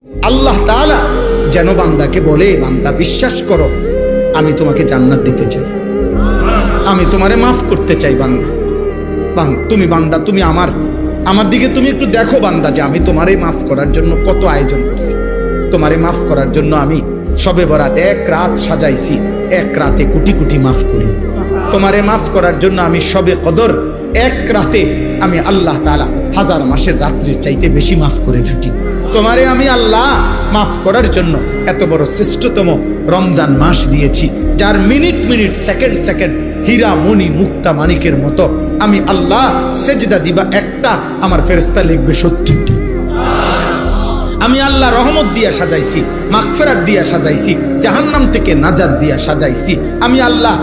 আল্লাহ তাআলা যেন বান্দাকে বলে, বান্দা বিশ্বাস করো আমি তোমাকে জান্নাত দিতে চাই, আমি তোমারে মাফ করতে চাই। বান্দা তুমি বান্দা তুমি আমার দিকে তুমি একটু দেখো বান্দা, যে আমি তোমারে মাফ করার জন্য কত আয়োজন করছি। তোমারে মাফ করার জন্য আমি শবে বরাত এক রাত সাজাইছি, এক রাতে কোটি কোটি মাফ করি। তোমারে মাফ করার জন্য আমি শবে কদর এক রাতে আমি আল্লাহ তাআলা হাজার মাসের রাত্রির চাইতে বেশি মাফ করে থাকি। তোমারে আমি আল্লাহ মাফ করার জন্য এত বড় শ্রেষ্ঠতম রমজান মাস দিয়েছি, যার মিনিট মিনিট সেকেন্ড সেকেন্ড হীরা মণি মুক্তা মানিকের মতো আমি আল্লাহ সেজদা দিবা একটা, আমার ফেরেশতা লিখবে 70টি। আমি আল্লাহ রহমত দিয়া সাজাইছি, মাগফিরাত দিয়া সাজাইছি, জাহান্নাম থেকে নাজাত দিয়া সাজাইছি। আমি আল্লাহ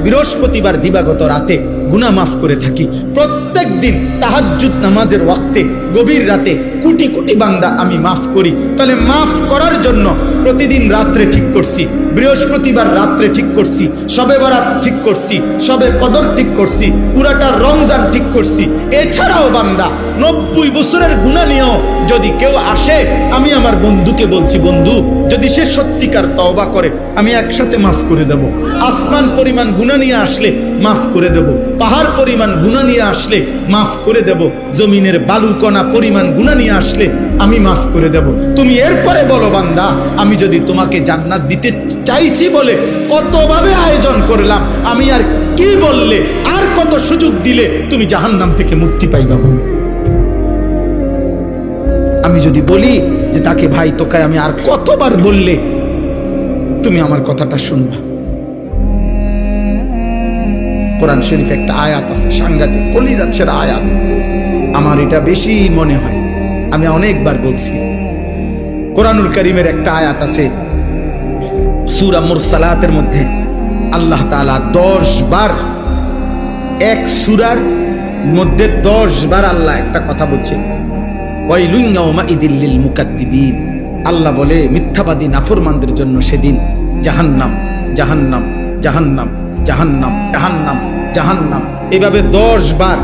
বৃহস্পতিবার দিবাগত রাতে গুনাহ মাফ করে থাকি। প্রত্যেক দিন তাহাজ্জুদ নামাজের ওয়াক্তে গভীর রাতে কোটি কোটি বান্দা আমি মাফ করি। তাহলে মাফ করার জন্য প্রতিদিন রাত্রে ঠিক করছি, বৃহস্পতিবার রাত্রে ঠিক করছি, শবে বরাত ঠিক করছি, শবে কদর ঠিক করছি, পুরাটা রমজান ঠিক করছি। এছাড়াও বান্দা 90 বছরের গুনাহ নিয়েও যদি কেউ আসে, আমি আমার বন্ধুকে বলছি, বন্ধু যদি সে সত্যিকার তওবা করে আমি একসাথে মাফ করে দেব। আসমান পরিমাণ গুনাহ নিয়ে আসলে মাফ করে দেব, পাহাড় পরিমাণ গুনাহ নিয়ে আসলে মাফ করে দেব, জমিনের বালুকণা পরিমাণ গুনাহ নিয়ে আসলে আমি মাফ করে দেব। তুমি এরপরে বলো বান্দা, আমি যদি তোমাকে জান্নাত দিতে চাইছি বলে কতভাবে আয়োজন করলাম, আমি আর কি বললে, আর কত সুযোগ দিলে তুমি জাহান্নাম থেকে মুক্তি পাইবা। আমি যদি বলি যে তাকে ভাই তোকে আমি আর কতবার বললে তুমি আমার কথাটা শুনবা। কোরআন শরীফ একটা আয়াত আছে, সাংঘাতিক কলিজাচ্ছের আয়াত, আমার এটা বেশি মনে হয়, আমি অনেকবার বলছি। কোরআনুল কারীমের একটা আয়াত আছে সূরা মুরসালাতের মধ্যে, আল্লাহ তাআলা 10 বার, এক সূরার মধ্যে 10 বার আল্লাহ একটা কথা বলছে, ওয়াইলুন ইয়াউমাইদিল লিল মুকাদ্দিবিন। আল্লাহ বলে মিথ্যাবাদী নাফরমানদের জন্য সেদিন জাহান্নাম জাহান্নাম জাহান্নাম জাহান্নাম জাহান্নাম জাহান্নাম, এভাবে 10 বার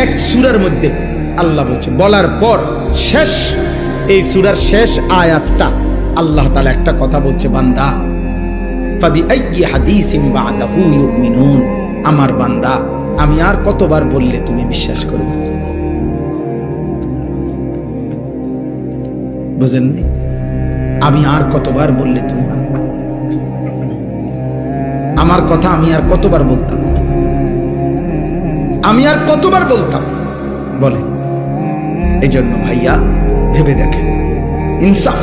এক সূরার মধ্যে আল্লাহ বলছে। বলার পর শেষ, এই সূরার শেষ আয়াতটা আল্লাহ তাআলা একটা কথা বলছে, বান্দা ফাবিআইয়ি হাদিসিন বা'দাহু ইউমিনুন। আমার বান্দা আমি আর কতবার বললে তুমি বিশ্বাস করবে? বুঝেননি? আমি আর কতবার বললে তুমি, আমার কথা আমি আর কতবার বলতাম, আমি আর কতবার বলতাম বলে। এই জন্য ভাইয়া ভেবে দেখেন, ইনসাফ